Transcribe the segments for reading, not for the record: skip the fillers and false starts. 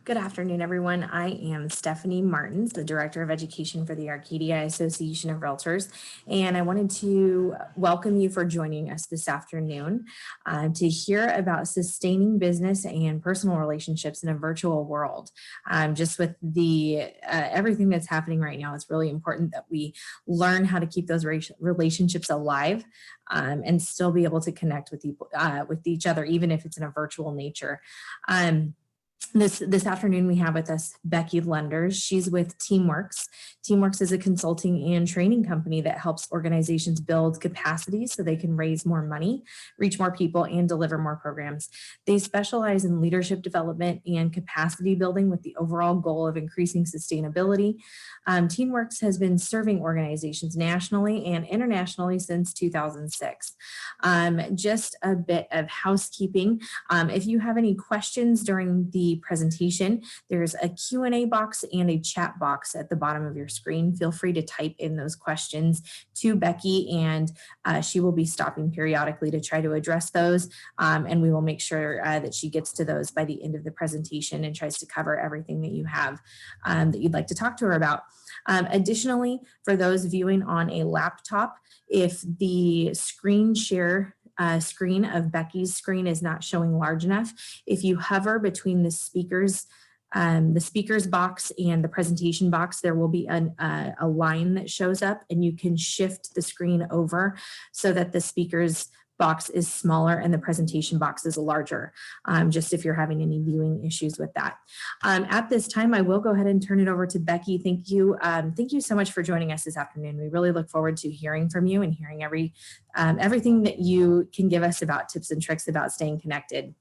Good afternoon, everyone. I am Stephanie Martins, the Director of Education for the Arcadia Association of Realtors, and I wanted to welcome you for joining us this afternoon to hear about sustaining business and personal relationships in a virtual world. Just with the everything that's happening right now, it's really important that we learn how to keep those relationships alive and still be able to connect with each other, even if it's in a virtual nature. This afternoon, we have with us Becky Lunders. She's with teamWorks. teamWorks is a consulting and training company that helps organizations build capacity so they can raise more money, reach more people, and deliver more programs. They specialize in leadership development and capacity building with the overall goal of increasing sustainability. teamWorks has been serving organizations nationally and internationally since 2006. Just a bit of housekeeping. If you have any questions during the presentation, there's a Q&A box and a chat box at the bottom of your screen. Feel free to type in those questions to Becky, and she will be stopping periodically to try to address those, and we will make sure that she gets to those by the end of the presentation and tries to cover everything that you have that you'd like to talk to her about. Additionally, for those viewing on a laptop, if the screen share screen of Becky's screen is not showing large enough, if you hover between the speakers box and the presentation box, there will be a line that shows up, and you can shift the screen over so that the speakers box is smaller and the presentation box is larger, just if you're having any viewing issues with that. At this time, I will go ahead and turn it over to Becky. Thank you so much for joining us this afternoon. We really look forward to hearing from you and hearing everything that you can give us about tips and tricks about staying connected.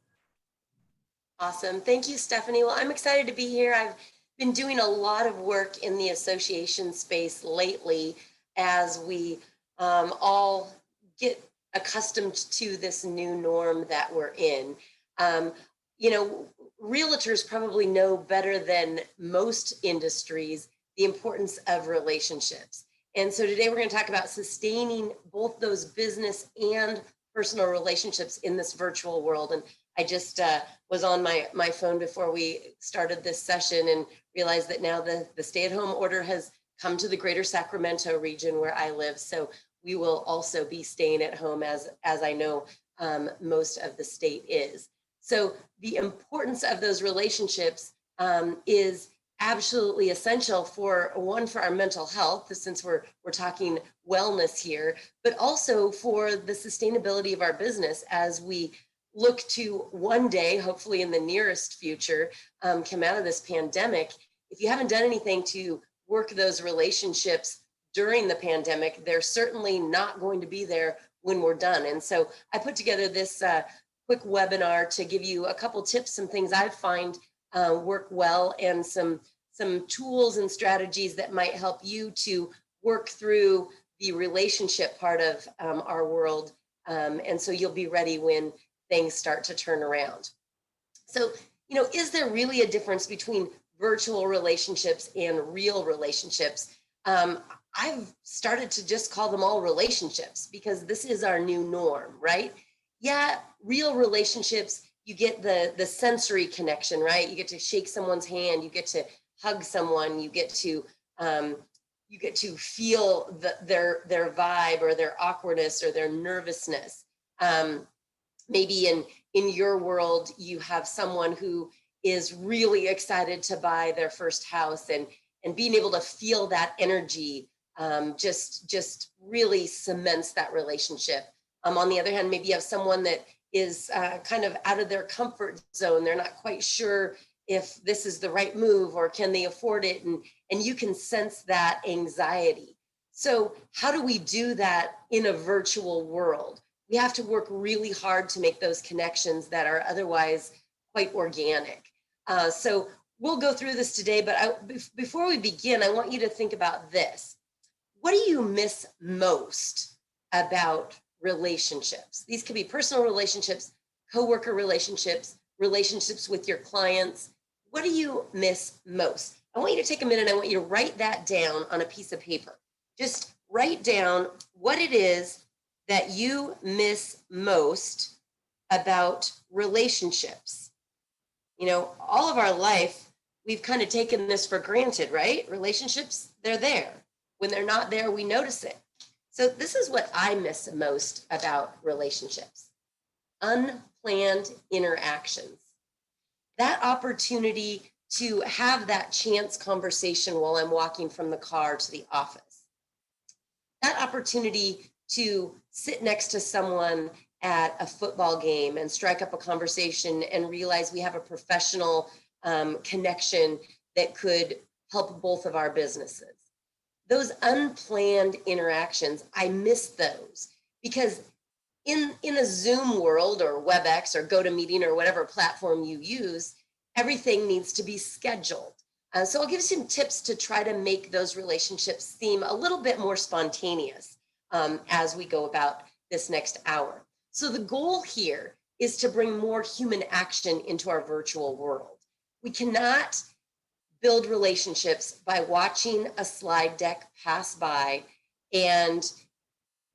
Awesome. Thank you, Stephanie. Well, I'm excited to be here. I've been doing a lot of work in the association space lately as we all get accustomed to this new norm that we're in. Realtors probably know better than most industries the importance of relationships. And so today we're going to talk about sustaining both those business and personal relationships in this virtual world. And I just was on my phone before we started this session and realized that now the stay-at-home order has come to the greater Sacramento region where I live. So we will also be staying at home as I know most of the state is. So the importance of those relationships is absolutely essential for our mental health, since we're talking wellness here, but also for the sustainability of our business as we look to one day, hopefully in the nearest future, come out of this pandemic. If you haven't done anything to work those relationships during the pandemic, they're certainly not going to be there when we're done. And so I put together this quick webinar to give you a couple tips, some things I find work well, and some tools and strategies that might help you to work through the relationship part of our world. And so you'll be ready when things start to turn around. So, is there really a difference between virtual relationships and real relationships? I've started to just call them all relationships because this is our new norm, right? Yeah, real relationships, you get the sensory connection, right? You get to shake someone's hand, you get to hug someone, you get to feel their vibe or their awkwardness or their nervousness. Maybe in your world, you have someone who is really excited to buy their first house, and being able to feel that energy just really cements that relationship. On the other hand, maybe you have someone that is kind of out of their comfort zone. They're not quite sure if this is the right move or can they afford it, and you can sense that anxiety. So how do we do that in a virtual world? We have to work really hard to make those connections that are otherwise quite organic. So we'll go through this today, but before we begin, I want you to think about this. What do you miss most about relationships? These could be personal relationships, coworker relationships, relationships with your clients. What do you miss most? I want you to take a minute. I want you to write that down on a piece of paper. Just write down what it is that you miss most about relationships. All of our life, we've kind of taken this for granted, right? Relationships, they're there. When they're not there, we notice it. So this is what I miss most about relationships: unplanned interactions. That opportunity to have that chance conversation while I'm walking from the car to the office. That opportunity to sit next to someone at a football game and strike up a conversation and realize we have a professional connection that could help both of our businesses. Those unplanned interactions, I miss those, because in a Zoom world or WebEx or GoToMeeting or whatever platform you use, everything needs to be scheduled. So I'll give you some tips to try to make those relationships seem a little bit more spontaneous as we go about this next hour. So the goal here is to bring more human action into our virtual world. We cannot build relationships by watching a slide deck pass by and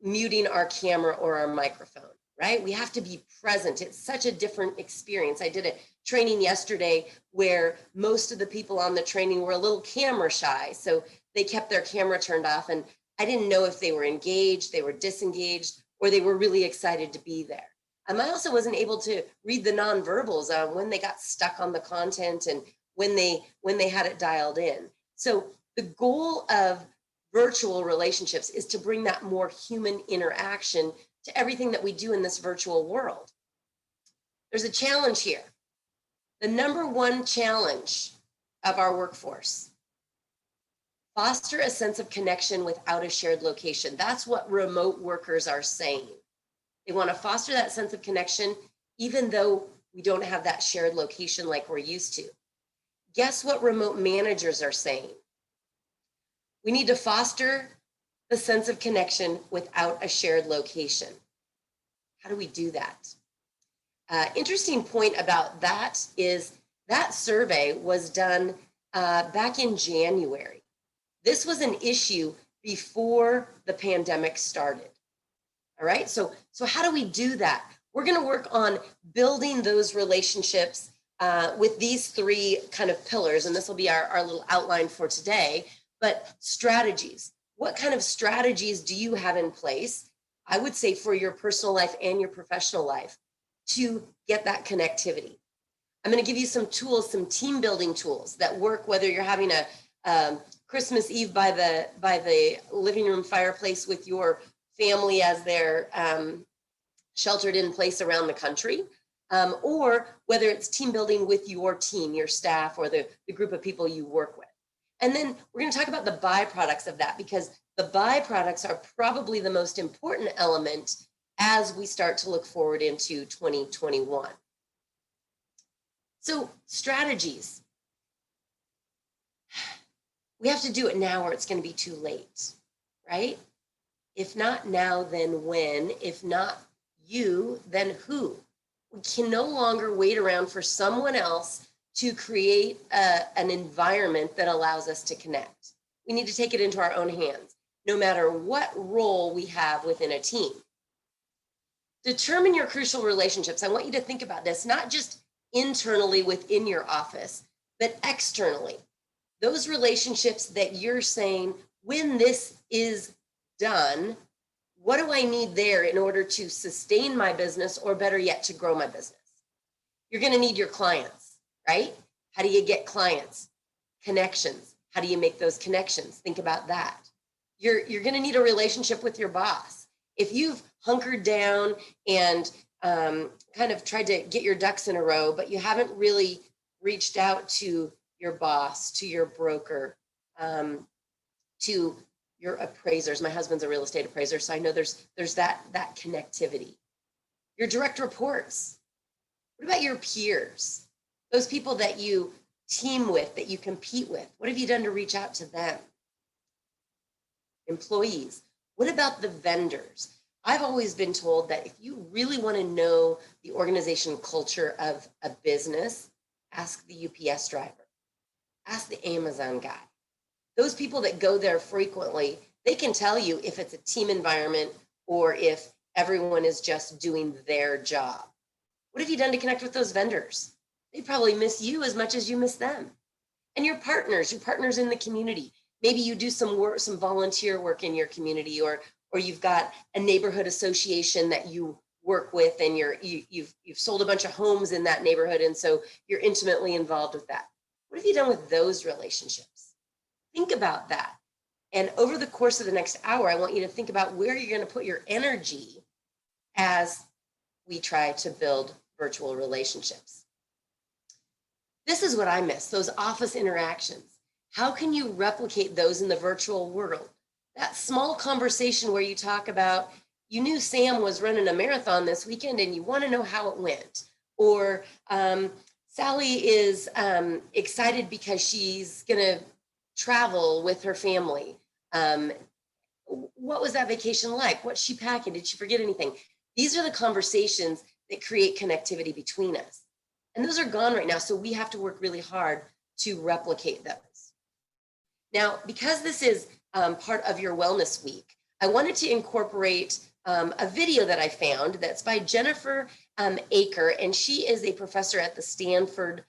muting our camera or our microphone, right? We have to be present. It's such a different experience. I did a training yesterday where most of the people on the training were a little camera shy. So they kept their camera turned off, and I didn't know if they were engaged, they were disengaged, or they were really excited to be there. I also wasn't able to read the nonverbals on when they got stuck on the content and when they had it dialed in. So the goal of virtual relationships is to bring that more human interaction to everything that we do in this virtual world. There's a challenge here. The number one challenge of our workforce: foster a sense of connection without a shared location. That's what remote workers are saying. They want to foster that sense of connection, even though we don't have that shared location like we're used to. Guess what remote managers are saying? We need to foster the sense of connection without a shared location. How do we do that? Interesting point about that is that survey was done back in January. This was an issue before the pandemic started. All right, so how do we do that? We're going to work on building those relationships with these three kind of pillars, and this will be our little outline for today. But strategies, what kind of strategies do you have in place, I would say, for your personal life and your professional life to get that connectivity? I'm going to give you some tools, some team building tools that work whether you're having a Christmas Eve by the living room fireplace with your family as they're sheltered in place around the country, or whether it's team building with your team, your staff, or the group of people you work with. And then we're going to talk about the byproducts of that, because the byproducts are probably the most important element as we start to look forward into 2021. So strategies. We have to do it now or it's going to be too late, right? If not now, then when? If not you, then who? We can no longer wait around for someone else to create an environment that allows us to connect. We need to take it into our own hands, no matter what role we have within a team. Determine your crucial relationships. I want you to think about this, not just internally within your office, but externally. Those relationships that you're saying, when this is done, what do I need there in order to sustain my business, or better yet, to grow my business? You're going to need your clients, right? How do you get clients? Connections. How do you make those connections? Think about that. You're going to need a relationship with your boss. If you've hunkered down and kind of tried to get your ducks in a row, but you haven't really reached out to your boss, to your broker, to your appraisers. My husband's a real estate appraiser, so I know there's that connectivity. Your direct reports. What about your peers? Those people that you team with, that you compete with. What have you done to reach out to them? Employees. What about the vendors? I've always been told that if you really want to know the organization culture of a business, ask the UPS driver, ask the Amazon guy. Those people that go there frequently, they can tell you if it's a team environment or if everyone is just doing their job. What have you done to connect with those vendors? They probably miss you as much as you miss them. And your partners in the community. Maybe you do some work, some volunteer work in your community, or you've got a neighborhood association that you work with, and you've sold a bunch of homes in that neighborhood, and so you're intimately involved with that. What have you done with those relationships? Think about that. And over the course of the next hour, I want you to think about where you're going to put your energy as we try to build virtual relationships. This is what I miss, those office interactions. How can you replicate those in the virtual world? That small conversation where you talk about, you knew Sam was running a marathon this weekend and you want to know how it went. Or Sally is excited because she's going to travel with her family. What was that vacation like? What's she packing? Did she forget anything? These are the conversations that create connectivity between us. And those are gone right now. So we have to work really hard to replicate those. Now, because this is part of your Wellness Week, I wanted to incorporate a video that I found that's by Jennifer Aker, and she is a professor at the Stanford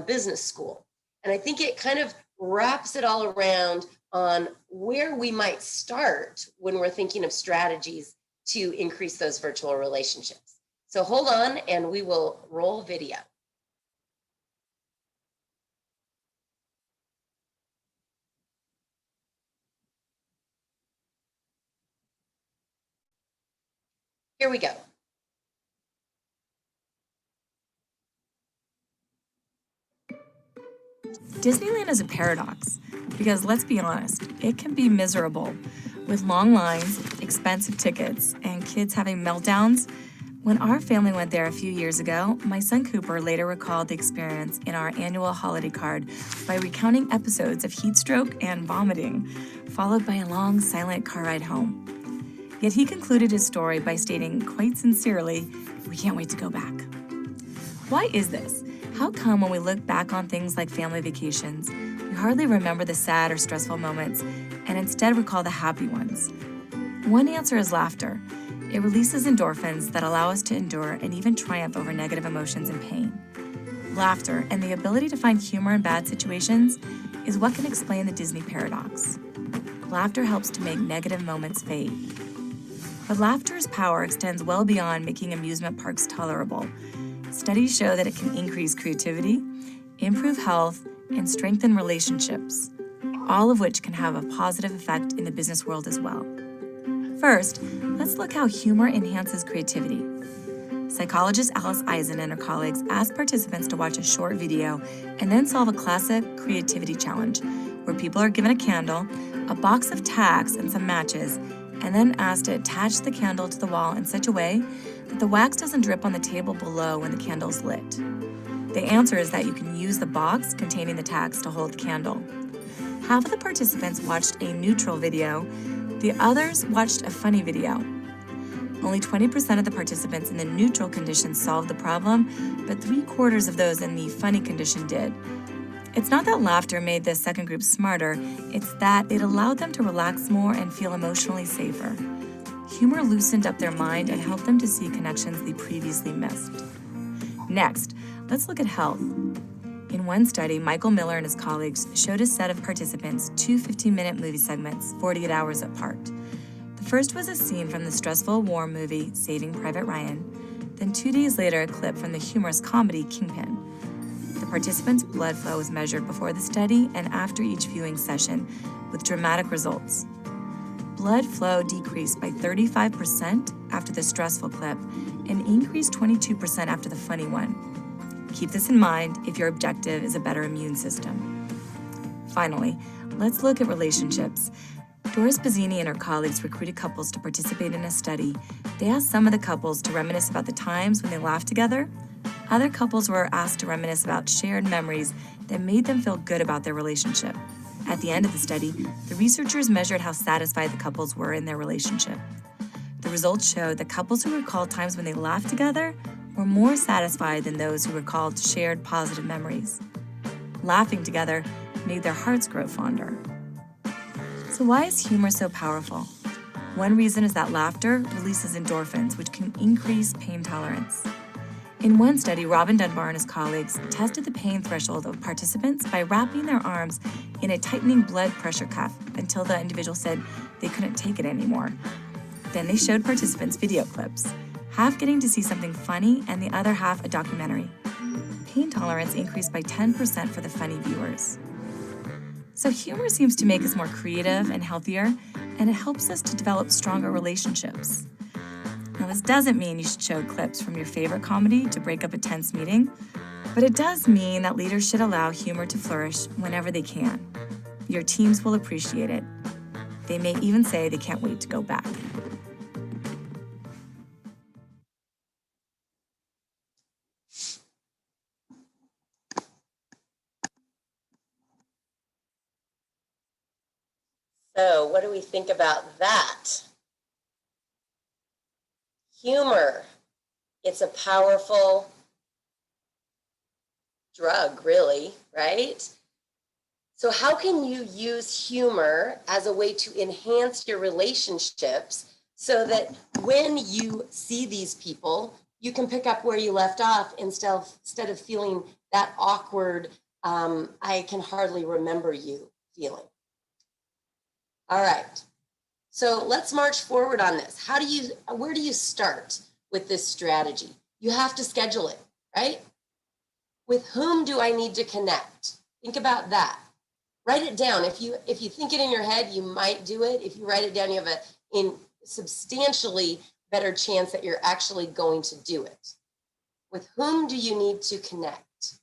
Business School. And I think it kind of wraps it all around on where we might start when we're thinking of strategies to increase those virtual relationships. So hold on and we will roll video. Here we go. Disneyland is a paradox because, let's be honest, it can be miserable with long lines, expensive tickets, and kids having meltdowns. When our family went there a few years ago, my son Cooper later recalled the experience in our annual holiday card by recounting episodes of heat stroke and vomiting, followed by a long, silent car ride home. Yet he concluded his story by stating quite sincerely, "We can't wait to go back." Why is this? How come when we look back on things like family vacations, we hardly remember the sad or stressful moments and instead recall the happy ones? One answer is laughter. It releases endorphins that allow us to endure and even triumph over negative emotions and pain. Laughter and the ability to find humor in bad situations is what can explain the Disney paradox. Laughter helps to make negative moments fade. But laughter's power extends well beyond making amusement parks tolerable. Studies show that it can increase creativity, improve health, and strengthen relationships, all of which can have a positive effect in the business world as well. First, let's look how humor enhances creativity. Psychologist Alice Eisen and her colleagues asked participants to watch a short video and then solve a classic creativity challenge where people are given a candle, a box of tacks, and some matches, and then asked to attach the candle to the wall in such a way that the wax doesn't drip on the table below when the candle's lit. The answer is that you can use the box containing the tacks to hold the candle. Half of the participants watched a neutral video, the others watched a funny video. Only 20% of the participants in the neutral condition solved the problem, but 3/4 of those in the funny condition did. It's not that laughter made the second group smarter, it's that it allowed them to relax more and feel emotionally safer. Humor loosened up their mind and helped them to see connections they previously missed. Next, let's look at health. In one study, Michael Miller and his colleagues showed a set of participants 2 15-minute movie segments 48 hours apart. The first was a scene from the stressful war movie Saving Private Ryan, then 2 days later a clip from the humorous comedy Kingpin. The participants' blood flow was measured before the study and after each viewing session with dramatic results. Blood flow decreased by 35% after the stressful clip and increased 22% after the funny one. Keep this in mind if your objective is a better immune system. Finally, let's look at relationships. Doris Bazzini and her colleagues recruited couples to participate in a study. They asked some of the couples to reminisce about the times when they laughed together. Other couples were asked to reminisce about shared memories that made them feel good about their relationship. At the end of the study, the researchers measured how satisfied the couples were in their relationship. The results showed that couples who recalled times when they laughed together were more satisfied than those who recalled shared positive memories. Laughing together made their hearts grow fonder. So why is humor so powerful? One reason is that laughter releases endorphins, which can increase pain tolerance. In one study, Robin Dunbar and his colleagues tested the pain threshold of participants by wrapping their arms in a tightening blood pressure cuff until the individual said they couldn't take it anymore. Then they showed participants video clips, half getting to see something funny and the other half a documentary. Pain tolerance increased by 10% for the funny viewers. So humor seems to make us more creative and healthier, and it helps us to develop stronger relationships. Now, this doesn't mean you should show clips from your favorite comedy to break up a tense meeting, but it does mean that leaders should allow humor to flourish whenever they can. Your teams will appreciate it. They may even say they can't wait to go back. So what do we think about that? Humor. It's a powerful drug, really, right? So how can you use humor as a way to enhance your relationships so that when you see these people, you can pick up where you left off instead of feeling that awkward, I can hardly remember you feeling. All right, so let's march forward on this. Where do you start with this strategy? You have to schedule it, right? With whom do I need to connect? Think about that. Write it down. If you think it in your head, you might do it. If you write it down, you have a substantially better chance that you're actually going to do it. With whom do you need to connect?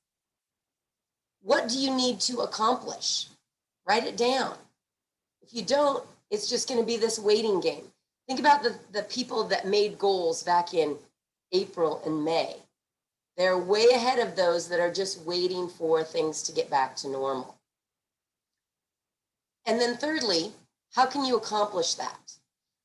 What do you need to accomplish? Write it down. If you don't, it's just going to be this waiting game. Think about the people that made goals back in April and May. They're way ahead of those that are just waiting for things to get back to normal. And then thirdly, how can you accomplish that?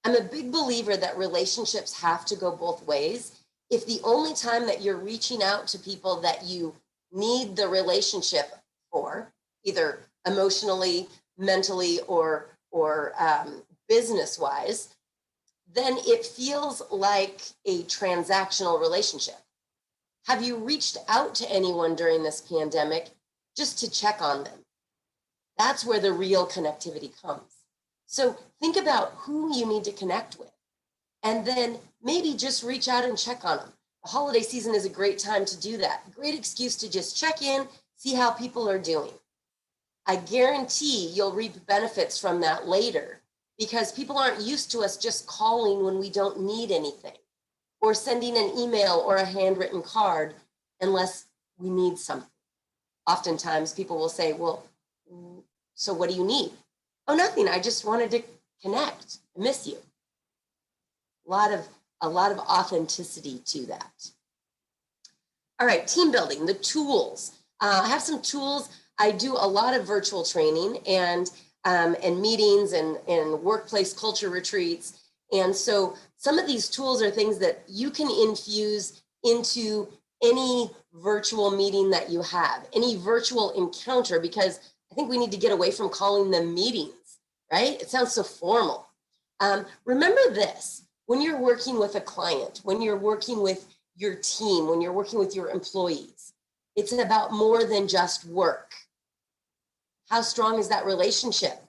I'm a big believer that relationships have to go both ways. If the only time that you're reaching out to people that you need the relationship for, either emotionally, mentally, or business-wise, then it feels like a transactional relationship. Have you reached out to anyone during this pandemic just to check on them? That's where the real connectivity comes. So think about who you need to connect with, and then maybe just reach out and check on them. The holiday season is a great time to do that. Great excuse to just check in, see how people are doing. I guarantee you'll reap benefits from that later, because people aren't used to us just calling when we don't need anything, or sending an email or a handwritten card unless we need something. Oftentimes people will say, well, so what do you need? Oh, nothing. I just wanted to connect. I miss you. A lot of authenticity to that. All right, team building, the tools. I have some tools. I do a lot of virtual training and meetings and workplace culture retreats. And so some of these tools are things that you can infuse into any virtual meeting that you have, any virtual encounter, because I think we need to get away from calling them meetings, right? It sounds so formal. Remember this, when you're working with a client, when you're working with your team, when you're working with your employees, it's about more than just work. How strong is that relationship?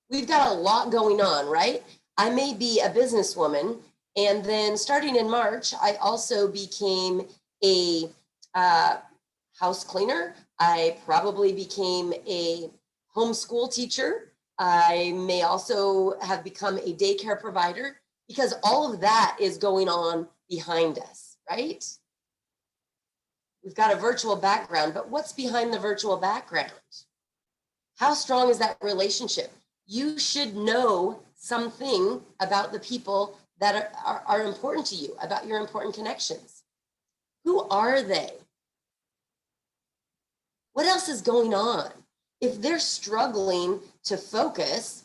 We've got a lot going on, right? I may be a businesswoman, and then starting in March, I also became a house cleaner. I probably became a homeschool teacher. I may also have become a daycare provider, because all of that is going on behind us, right? We've got a virtual background, but what's behind the virtual background? How strong is that relationship? You should know something about the people that are important to you, about your important connections. Who are they? What else is going on? If they're struggling to focus,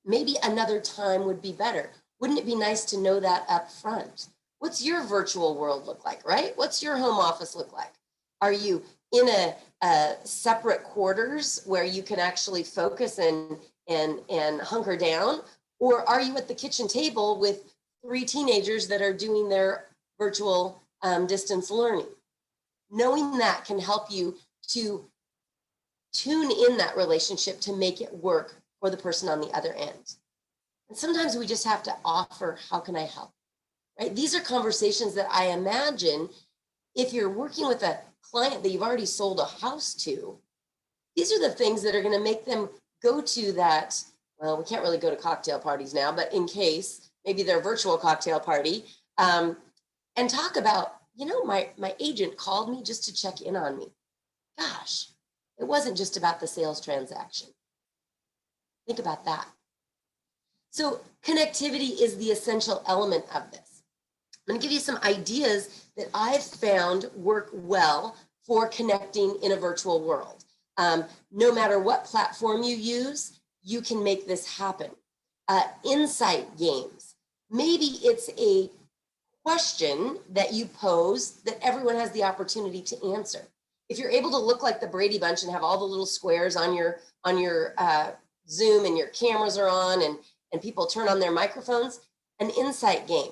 maybe another time would be better. Wouldn't it be nice to know that up front? What's your virtual world look like, right? What's your home office look like? Are you in a separate quarters where you can actually focus and hunker down? Or are you at the kitchen table with 3 teenagers that are doing their virtual distance learning. Knowing that can help you to tune in that relationship to make it work for the person on the other end. And sometimes we just have to offer, how can I help? Right? These are conversations that I imagine if you're working with a client that you've already sold a house to, these are the things that are going to make them go to that. Well, we can't really go to cocktail parties now, but in case, maybe their virtual cocktail party, and talk about, my agent called me just to check in on me. Gosh, it wasn't just about the sales transaction. Think about that. So connectivity is the essential element of this. I'm going to give you some ideas that I've found work well for connecting in a virtual world. No matter what platform you use, you can make this happen. Insight games. Maybe it's a question that you pose that everyone has the opportunity to answer. If you're able to look like the Brady Bunch and have all the little squares on your Zoom and your cameras are on and people turn on their microphones, an insight game.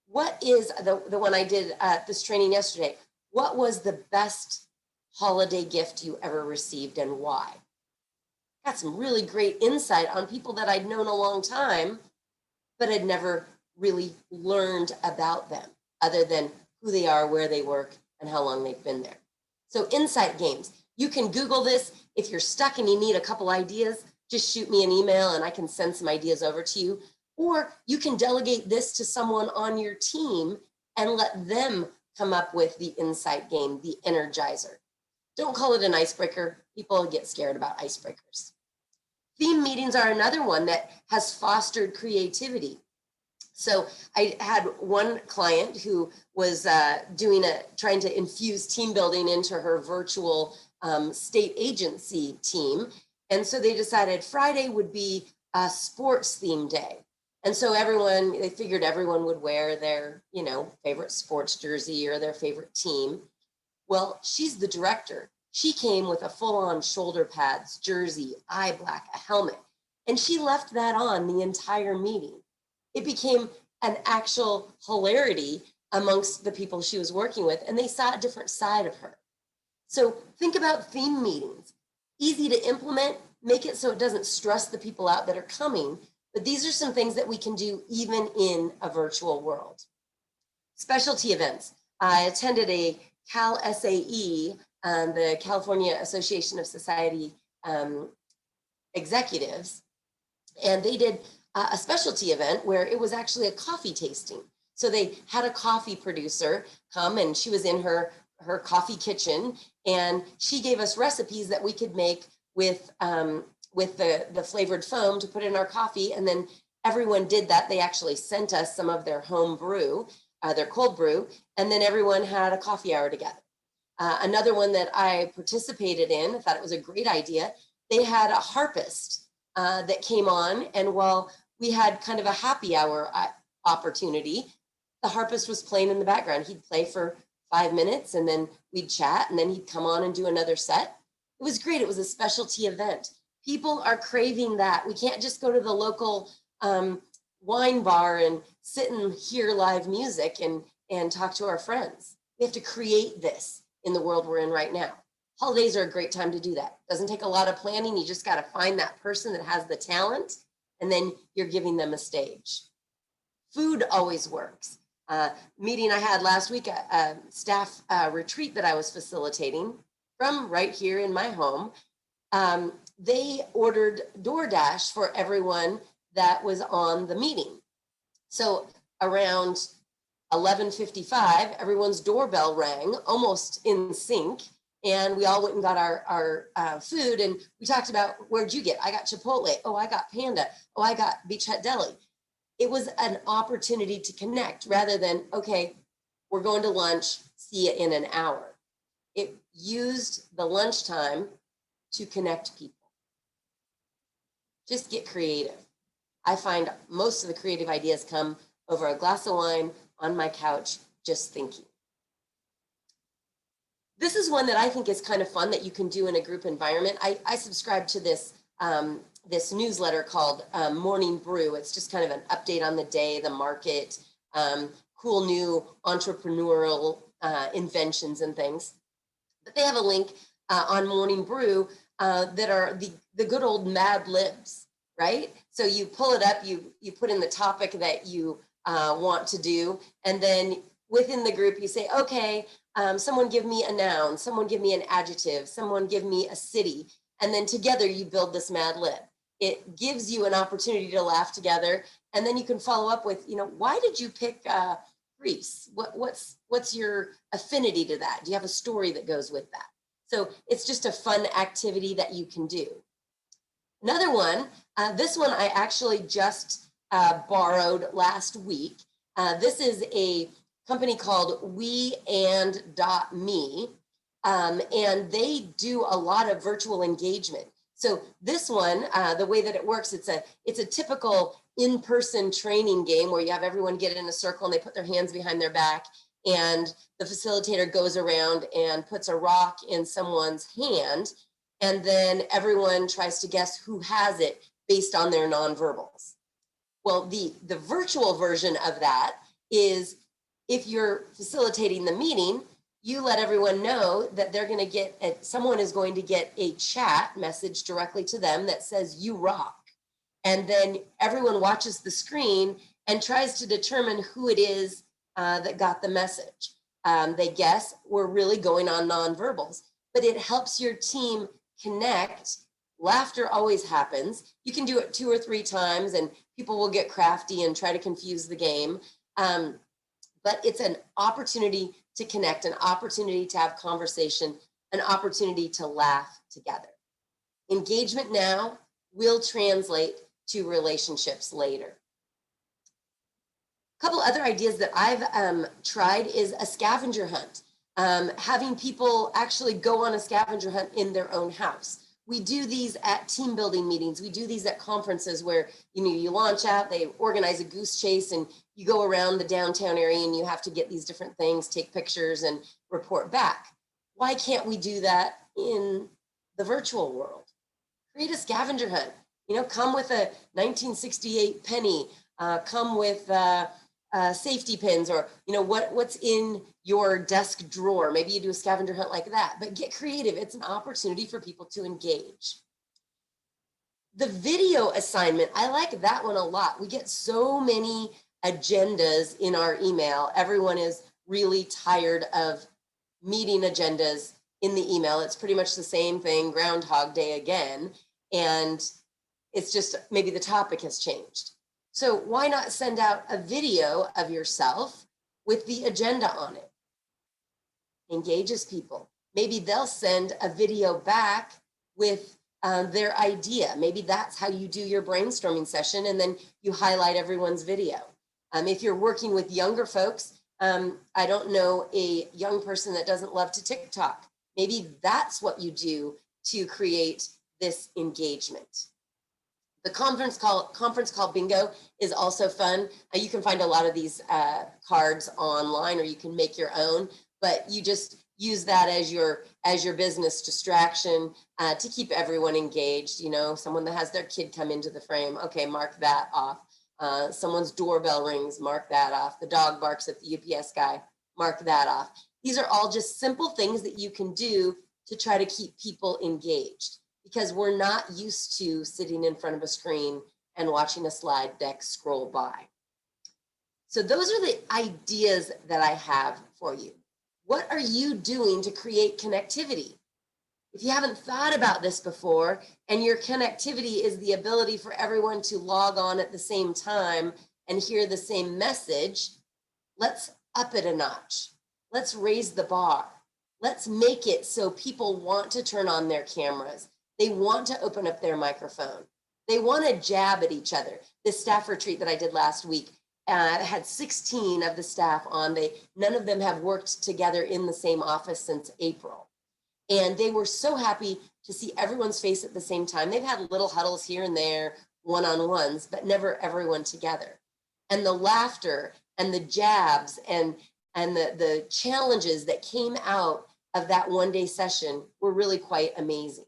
What is the one I did at this training yesterday? What was the best holiday gift you ever received and why? Got some really great insight on people that I'd known a long time, but had never really learned about them other than who they are, where they work, and how long they've been there. So insight games. You can Google this. If you're stuck and you need a couple ideas, just shoot me an email and I can send some ideas over to you. Or you can delegate this to someone on your team and let them come up with the insight game, the energizer. Don't call it an icebreaker. People get scared about icebreakers. Theme meetings are another one that has fostered creativity. So I had one client who was trying to infuse team building into her virtual state agency team. And so they decided Friday would be a sports theme day. And so they figured everyone would wear their, favorite sports jersey or their favorite team. Well, she's the director. She came with a full-on shoulder pads, jersey, eye black, a helmet, and she left that on the entire meeting. It became an actual hilarity amongst the people she was working with, and they saw a different side of her. So think about theme meetings. Easy to implement, make it so it doesn't stress the people out that are coming, but these are some things that we can do even in a virtual world. Specialty events. I attended a Cal SAE, the California Association of Society Executives, and they did a specialty event where it was actually a coffee tasting. So they had a coffee producer come, and she was in her coffee kitchen, and she gave us recipes that we could make with the flavored foam to put in our coffee. And then everyone did that. They actually sent us some of their home brew, their cold brew, and then everyone had a coffee hour together. Another one that I participated in, I thought it was a great idea. They had a harpist that came on, and while we had kind of a happy hour opportunity, the harpist was playing in the background. He'd play for 5 minutes, and then we'd chat, and then he'd come on and do another set. It was great. It was a specialty event. People are craving that. We can't just go to the local wine bar and sit and hear live music and talk to our friends. We have to create this in the world we're in right now. Holidays are a great time to do that. Doesn't take a lot of planning. You just got to find that person that has the talent, and then you're giving them a stage. Food always works. Meeting I had last week, a staff retreat that I was facilitating from right here in my home. They ordered DoorDash for everyone that was on the meeting. So around 11:55, everyone's doorbell rang, almost in sync, and we all went and got our food, and we talked about, where'd you get? I got Chipotle. Oh, I got Panda. Oh, I got Beach Hut Deli. It was an opportunity to connect rather than, okay, we're going to lunch, see you in an hour. It used the lunchtime to connect people. Just get creative. I find most of the creative ideas come over a glass of wine on my couch, just thinking. This is one that I think is kind of fun that you can do in a group environment. I subscribe to this this newsletter called Morning Brew. It's just kind of an update on the day, the market, cool new entrepreneurial inventions and things. But they have a link on Morning Brew that are the good old Mad Libs, right? So you pull it up, you put in the topic that you want to do, and then within the group you say, okay, someone give me a noun, someone give me an adjective, someone give me a city, and then together you build this Mad Lib. It gives you an opportunity to laugh together, and then you can follow up with, why did you pick Greece? What's your affinity to that? Do you have a story that goes with that? So it's just a fun activity that you can do. Another one, this one I actually just borrowed last week. This is a company called WeAnd.me, and they do a lot of virtual engagement. So this one, the way that it works, it's a typical in-person training game where you have everyone get in a circle and they put their hands behind their back, and the facilitator goes around and puts a rock in someone's hand, and then everyone tries to guess who has it based on their nonverbals. Well, the virtual version of that is, if you're facilitating the meeting, you let everyone know that they're going to get, someone is going to get a chat message directly to them that says, "You rock." And then everyone watches the screen and tries to determine who it is that got the message. They guess. We're really going on nonverbals, but it helps your team connect. Laughter always happens. You can do it 2 or 3 times and people will get crafty and try to confuse the game. But it's an opportunity to connect, an opportunity to have conversation, an opportunity to laugh together. Engagement now will translate to relationships later. A couple other ideas that I've tried is a scavenger hunt. Having people actually go on a scavenger hunt in their own house. We do these at team building meetings. We do these at conferences where you launch out, they organize a goose chase, and you go around the downtown area and you have to get these different things, take pictures and report back. Why can't we do that in the virtual world? Create a scavenger hunt. Come with a 1968 penny, come with safety pins, or what's in your desk drawer. Maybe you do a scavenger hunt like that, but get creative. It's an opportunity for people to engage. The video assignment, I like that one a lot. We get so many agendas in our email. Everyone is really tired of meeting agendas in the email. It's pretty much the same thing, Groundhog Day again, and it's just maybe the topic has changed. So why not send out a video of yourself with the agenda on it? Engages people. Maybe they'll send a video back with their idea. Maybe that's how you do your brainstorming session, and then you highlight everyone's video. If you're working with younger folks, I don't know a young person that doesn't love to TikTok. Maybe that's what you do to create this engagement. The conference call bingo is also fun. You can find a lot of these cards online, or you can make your own, but you just use that as your business distraction to keep everyone engaged. Someone that has their kid come into the frame, okay, mark that off. Someone's doorbell rings, mark that off. The dog barks at the UPS guy, mark that off. These are all just simple things that you can do to try to keep people engaged, because we're not used to sitting in front of a screen and watching a slide deck scroll by. So those are the ideas that I have for you. What are you doing to create connectivity? If you haven't thought about this before, and your connectivity is the ability for everyone to log on at the same time and hear the same message, let's up it a notch. Let's raise the bar. Let's make it so people want to turn on their cameras. They want to open up their microphone. They want to jab at each other. This staff retreat that I did last week had 16 of the staff on. None of them have worked together in the same office since April. And they were so happy to see everyone's face at the same time. They've had little huddles here and there, one-on-ones, but never everyone together. And the laughter and the jabs and the challenges that came out of that one-day session were really quite amazing.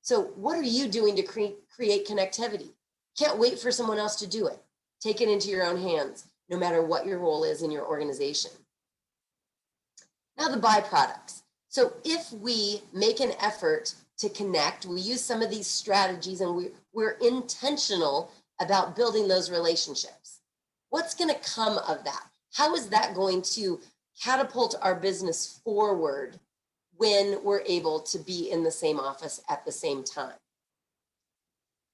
So what are you doing to create connectivity? Can't wait for someone else to do it. Take it into your own hands. no matter what your role is in your organization. Now the byproducts. So if we make an effort to connect, we use some of these strategies and we're intentional about building those relationships. What's going to come of that? How is that going to catapult our business forward when we're able to be in the same office at the same time?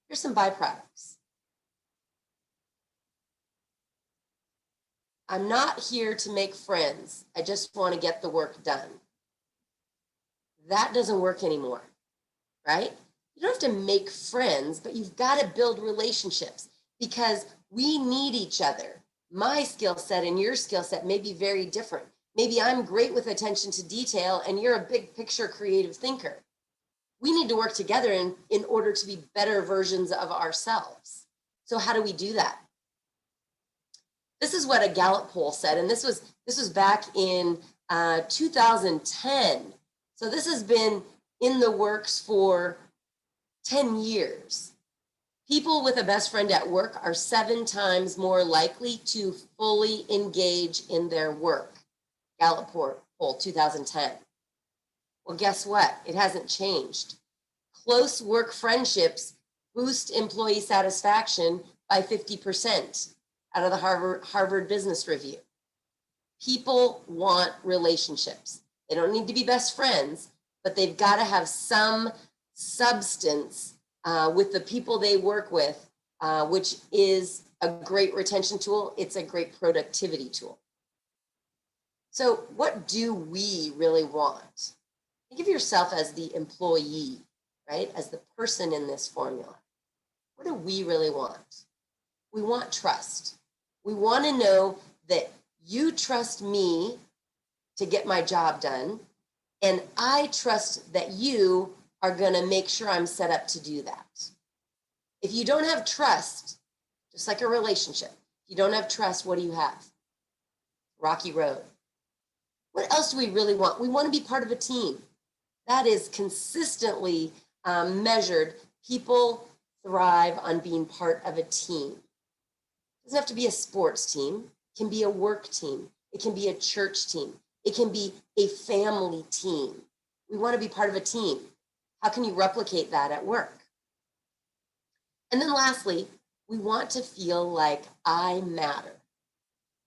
Here's some byproducts. I'm not here to make friends. I just want to get the work done. That doesn't work anymore, right? You don't have to make friends, but you've got to build relationships because we need each other. My skill set and your skill set may be very different. Maybe I'm great with attention to detail and you're a big picture creative thinker. We need to work together in order to be better versions of ourselves. So how do we do that? This is what a Gallup poll said, and this was back in 2010. So this has been in the works for 10 years. People with a best friend at work are 7 times more likely to fully engage in their work. Gallup poll 2010. Well, guess what? It hasn't changed. Close work friendships boost employee satisfaction by 50% out of the Harvard Business Review. People want relationships. They don't need to be best friends, but they've got to have some substance with the people they work with, which is a great retention tool. It's a great productivity tool. So what do we really want? Think of yourself as the employee, right? As the person in this formula. What do we really want? We want trust. We want to know that you trust me to get my job done, and I trust that you are going to make sure I'm set up to do that. If you don't have trust, just like a relationship, if you don't have trust, what do you have? Rocky road. What else do we really want? We want to be part of a team. That is consistently measured. People thrive on being part of a team. It doesn't have to be a sports team. It can be a work team. It can be a church team. It can be a family team. We want to be part of a team. How can you replicate that at work? And then lastly, we want to feel like I matter.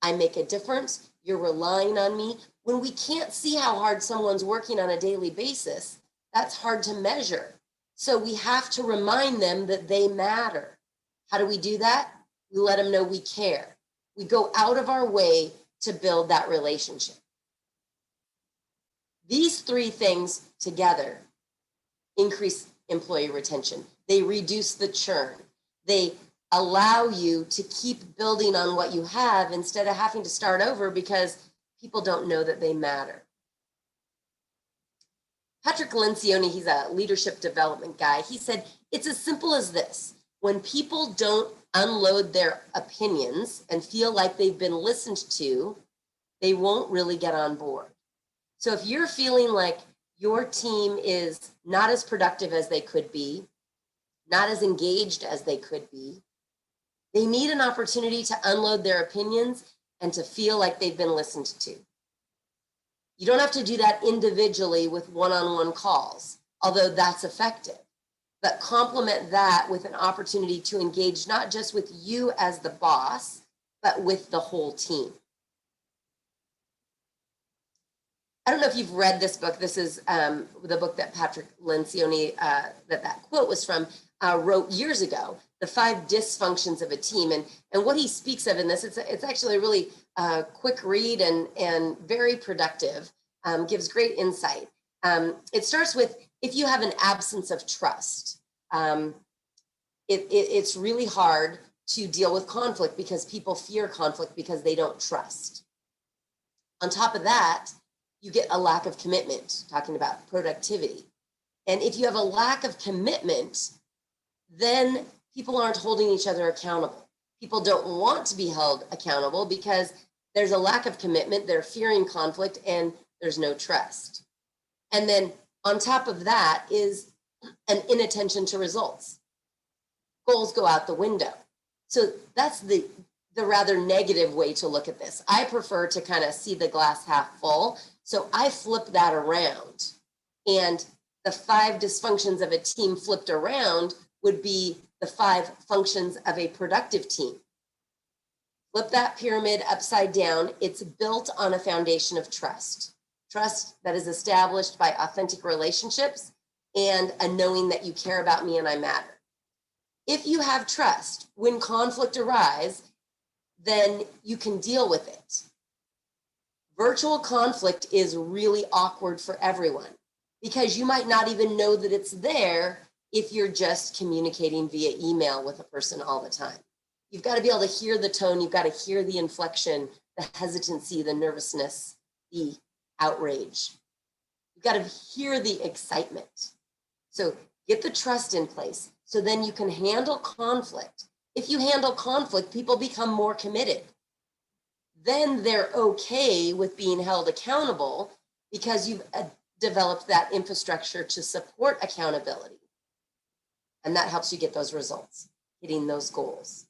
I make a difference. You're relying on me. When we can't see how hard someone's working on a daily basis, that's hard to measure. So we have to remind them that they matter. How do we do that? We let them know we care. We go out of our way to build that relationship. These 3 things together increase employee retention. They reduce the churn. They allow you to keep building on what you have instead of having to start over because people don't know that they matter. Patrick Lencioni, he's a leadership development guy. He said, it's as simple as this. When people don't unload their opinions and feel like they've been listened to, they won't really get on board. So if you're feeling like your team is not as productive as they could be, not as engaged as they could be, they need an opportunity to unload their opinions and to feel like they've been listened to. You don't have to do that individually with one-on-one calls, although that's effective. But complement that with an opportunity to engage not just with you as the boss, but with the whole team. I don't know if you've read this book. This is the book that Patrick Lencioni, that quote was from, wrote years ago, The 5 Dysfunctions of a Team. And what he speaks of in this, it's actually a really quick read and very productive, gives great insight. It starts with, if you have an absence of trust, it's really hard to deal with conflict because people fear conflict because they don't trust. On top of that, you get a lack of commitment, talking about productivity. And if you have a lack of commitment, then people aren't holding each other accountable. People don't want to be held accountable because there's a lack of commitment, they're fearing conflict, and there's no trust. And then on top of that is an inattention to results. Goals go out the window. So that's the the rather negative way to look at this. I prefer to kind of see the glass half full. So I flip that around, and the 5 dysfunctions of a team flipped around would be the 5 functions of a productive team. Flip that pyramid upside down. It's built on a foundation of trust. Trust that is established by authentic relationships and a knowing that you care about me and I matter. If you have trust, when conflict arises, then you can deal with it. Virtual conflict is really awkward for everyone because you might not even know that it's there if you're just communicating via email with a person all the time. You've got to be able to hear the tone. You've got to hear the inflection, the hesitancy, the nervousness, the outrage. You've got to hear the excitement. So get the trust in place so then you can handle conflict. If you handle conflict, people become more committed. Then they're okay with being held accountable because you've developed that infrastructure to support accountability. And that helps you get those results, hitting those goals.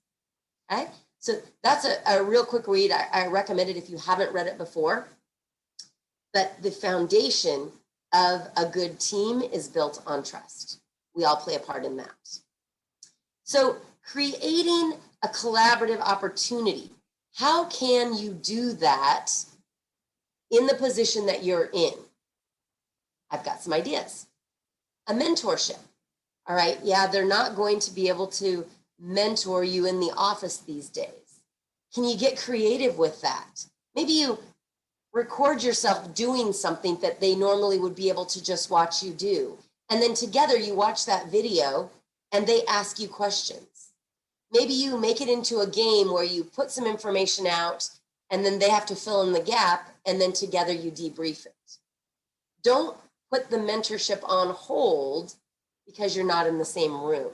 Okay, so that's a real quick read. I recommend it if you haven't read it before. But the foundation of a good team is built on trust. We all play a part in that. So creating a collaborative opportunity, how can you do that in the position that you're in? I've got some ideas. A mentorship. All right, yeah, they're not going to be able to mentor you in the office these days. Can you get creative with that? Maybe you record yourself doing something that they normally would be able to just watch you do. And then together you watch that video and they ask you questions. Maybe you make it into a game where you put some information out and then they have to fill in the gap and then together you debrief it. Don't put the mentorship on hold because you're not in the same room.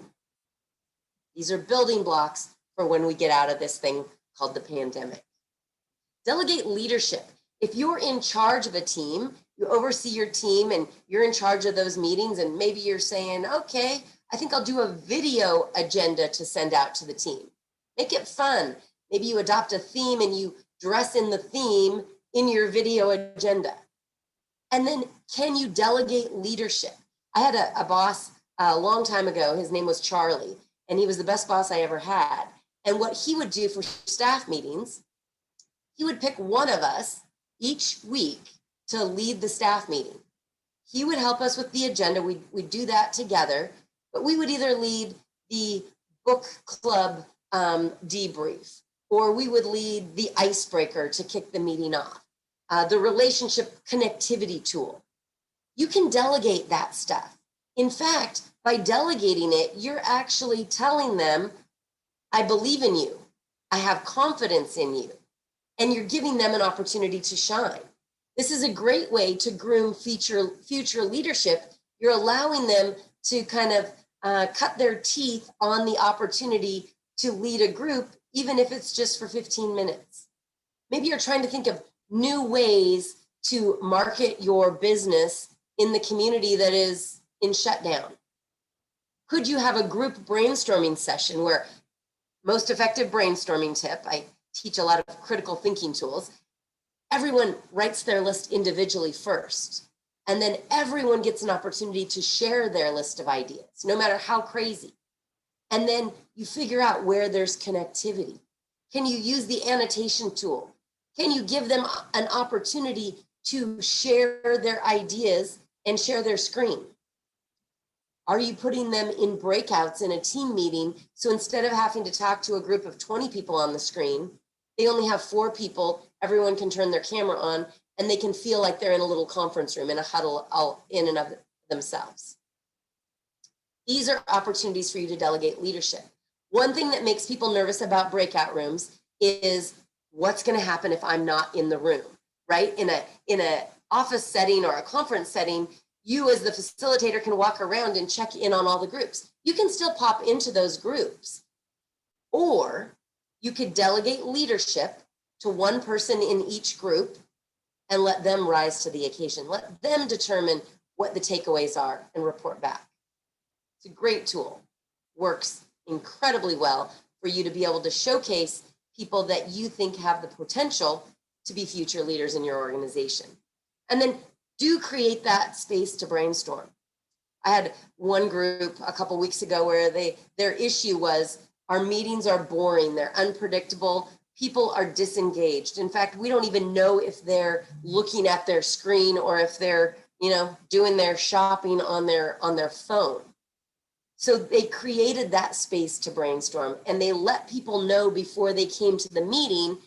These are building blocks for when we get out of this thing called the pandemic. Delegate leadership. If you're in charge of a team, you oversee your team and you're in charge of those meetings, and maybe you're saying, okay, I think I'll do a video agenda to send out to the team. Make it fun. Maybe you adopt a theme and you dress in the theme in your video agenda. And then can you delegate leadership? I had a boss a long time ago. His name was Charlie, and he was the best boss I ever had. And what he would do for staff meetings, he would pick one of us each week to lead the staff meeting. He would help us with the agenda. We'd do that together, but we would either lead the book club debrief, or we would lead the icebreaker to kick the meeting off, the relationship connectivity tool. You can delegate that stuff. In fact, by delegating it, you're actually telling them, I believe in you. I have confidence in you. And you're giving them an opportunity to shine. This is a great way to groom future leadership. You're allowing them to kind of cut their teeth on the opportunity to lead a group, even if it's just for 15 minutes. Maybe you're trying to think of new ways to market your business in the community that is in shutdown. Could you have a group brainstorming session where most effective brainstorming tip, I teach a lot of critical thinking tools, everyone writes their list individually first, and then everyone gets an opportunity to share their list of ideas, no matter how crazy. And then you figure out where there's connectivity. Can you use the annotation tool? Can you give them an opportunity to share their ideas and share their screen? Are you putting them in breakouts in a team meeting? So instead of having to talk to a group of 20 people on the screen, they only have 4 people. Everyone can turn their camera on and they can feel like they're in a little conference room in a huddle all in and of themselves. These are opportunities for you to delegate leadership. One thing that makes people nervous about breakout rooms is what's going to happen if I'm not in the room, right? In a office setting or a conference setting, you as the facilitator can walk around and check in on all the groups. You can still pop into those groups, or you could delegate leadership to one person in each group and let them rise to the occasion. Let them determine what the takeaways are and report back. It's a great tool. Works incredibly well for you to be able to showcase people that you think have the potential to be future leaders in your organization. And then do create that space to brainstorm. I had one group a couple weeks ago where their issue was our meetings are boring, they're unpredictable, people are disengaged. In fact, we don't even know if they're looking at their screen or if they're, doing their shopping on their phone. So they created that space to brainstorm, and they let people know before they came to the meeting,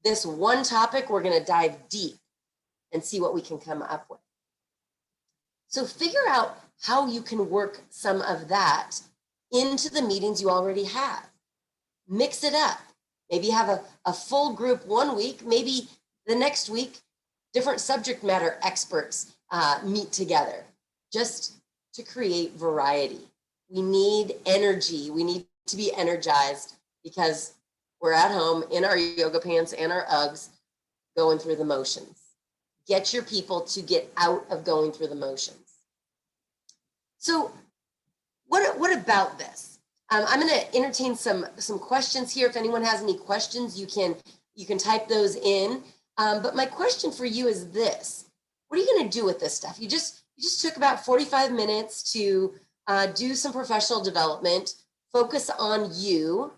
this one topic, we're going to dive deep and see what we can come up with. So figure out how you can work some of that into the meetings you already have. Mix it up. Maybe have a full group one week, maybe the next week, different subject matter experts meet together, just to create variety. We need energy. We need to be energized because we're at home in our yoga pants and our Uggs going through the motions. Get your people to get out of going through the motions. So what about this? I'm going to entertain some questions here. If anyone has any questions, you can type those in. But my question for you is this. What are you going to do with this stuff? You just took about 45 minutes to do some professional development, focus on you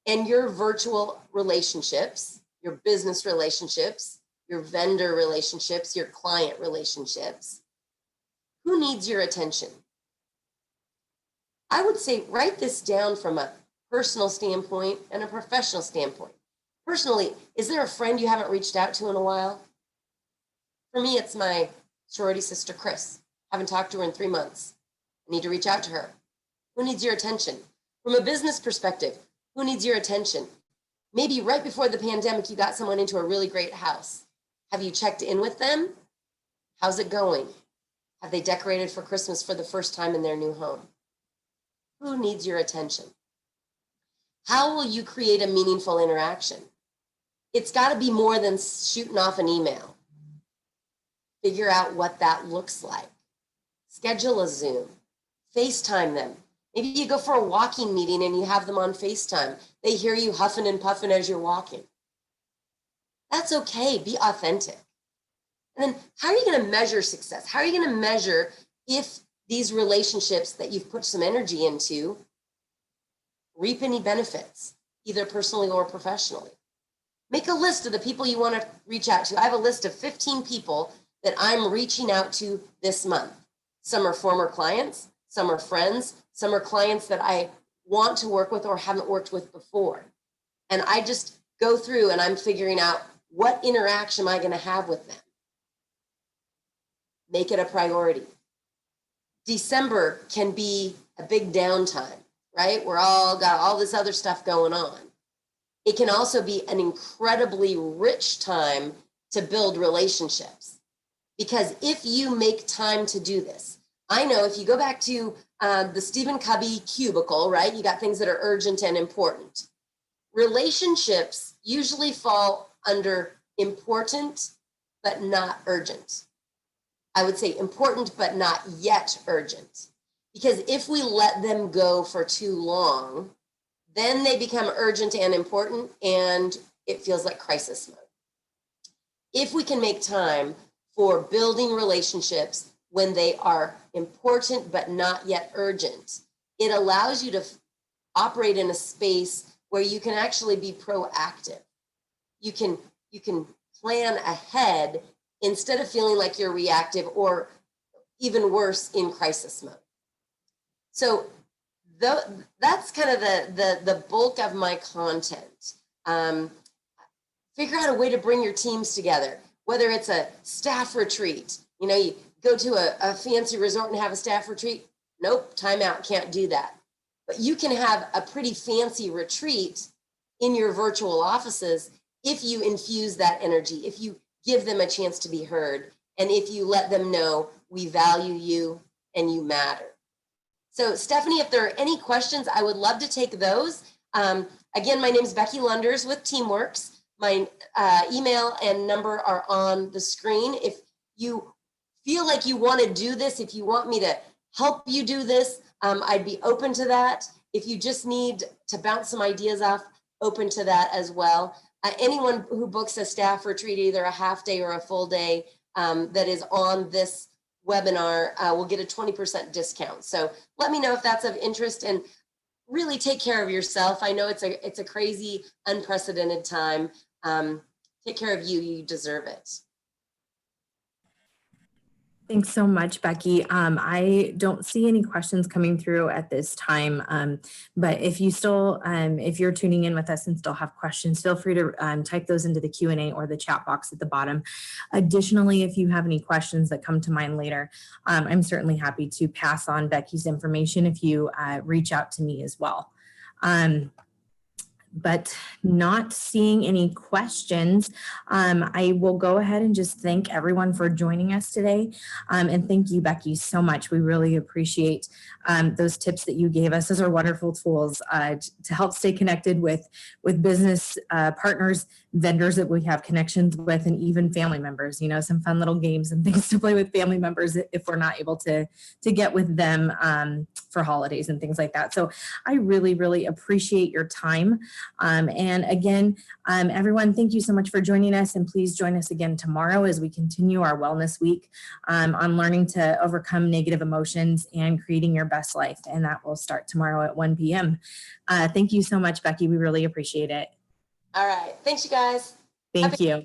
and your virtual relationships, your business relationships, your vendor relationships, your client relationships. Who needs your attention? I would say write this down from a personal standpoint and a professional standpoint. Personally, is there a friend you haven't reached out to in a while? For me, it's my sorority sister, Chris. Haven't talked to her in 3 months. I need to reach out to her. Who needs your attention? From a business perspective, who needs your attention? Maybe right before the pandemic, you got someone into a really great house. Have you checked in with them? How's it going? Have they decorated for Christmas for the first time in their new home? Who needs your attention? How will you create a meaningful interaction? It's got to be more than shooting off an email. Figure out what that looks like. Schedule a Zoom. FaceTime them. Maybe you go for a walking meeting and you have them on FaceTime. They hear you huffing and puffing as you're walking. That's okay. Be authentic. And then how are you going to measure success? How are you going to measure if these relationships that you've put some energy into reap any benefits, either personally or professionally? Make a list of the people you want to reach out to. I have a list of 15 people that I'm reaching out to this month. Some are former clients, some are friends, some are clients that I want to work with or haven't worked with before. And I just go through and I'm figuring out what interaction am I going to have with them. Make it a priority. December can be a big downtime, right? We're all got all this other stuff going on. It can also be an incredibly rich time to build relationships. Because if you make time to do this, I know if you go back to the Stephen Covey cubicle, right? You got things that are urgent and important. Relationships usually fall under important, but not urgent. I would say important, but not yet urgent. Because if we let them go for too long, then they become urgent and important, and it feels like crisis mode. If we can make time for building relationships when they are important but not yet urgent, it allows you to operate in a space where you can actually be proactive. You can plan ahead instead of feeling like you're reactive or even worse, in crisis mode. So that's kind of the bulk of my content. Figure out a way to bring your teams together. Whether it's a staff retreat, you go to a fancy resort and have a staff retreat. Nope, time out, can't do that. But you can have a pretty fancy retreat in your virtual offices if you infuse that energy, if you give them a chance to be heard, and if you let them know we value you and you matter. So Stephanie, if there are any questions, I would love to take those. Again, my name is Becky Lunders with teamWorks. My email and number are on the screen. If you feel like you want to do this, if you want me to help you do this, I'd be open to that. If you just need to bounce some ideas off, open to that as well. Anyone who books a staff retreat, either a half day or a full day, that is on this webinar will get a 20% discount. So let me know if that's of interest, and really take care of yourself. I know it's a crazy, unprecedented time. Take care of you. You deserve it. Thanks so much, Becky. I don't see any questions coming through at this time, but if you still, if you're tuning in with us and still have questions, feel free to type those into the Q&A or the chat box at the bottom. Additionally, if you have any questions that come to mind later, I'm certainly happy to pass on Becky's information if you reach out to me as well. But not seeing any questions, I will go ahead and just thank everyone for joining us today. And thank you, Becky, so much. We really appreciate those tips that you gave us. Those are wonderful tools to help stay connected with business partners, vendors that we have connections with, and even family members. You know, some fun little games and things to play with family members if we're not able to get with them for holidays and things like that. So I really, really appreciate your time. And again, everyone, thank you so much for joining us, and please join us again tomorrow as we continue our wellness week on learning to overcome negative emotions and creating your best life. And that will start tomorrow at 1 p.m. Thank you so much, Becky. We really appreciate it. All right. Thanks, you guys. Thank you.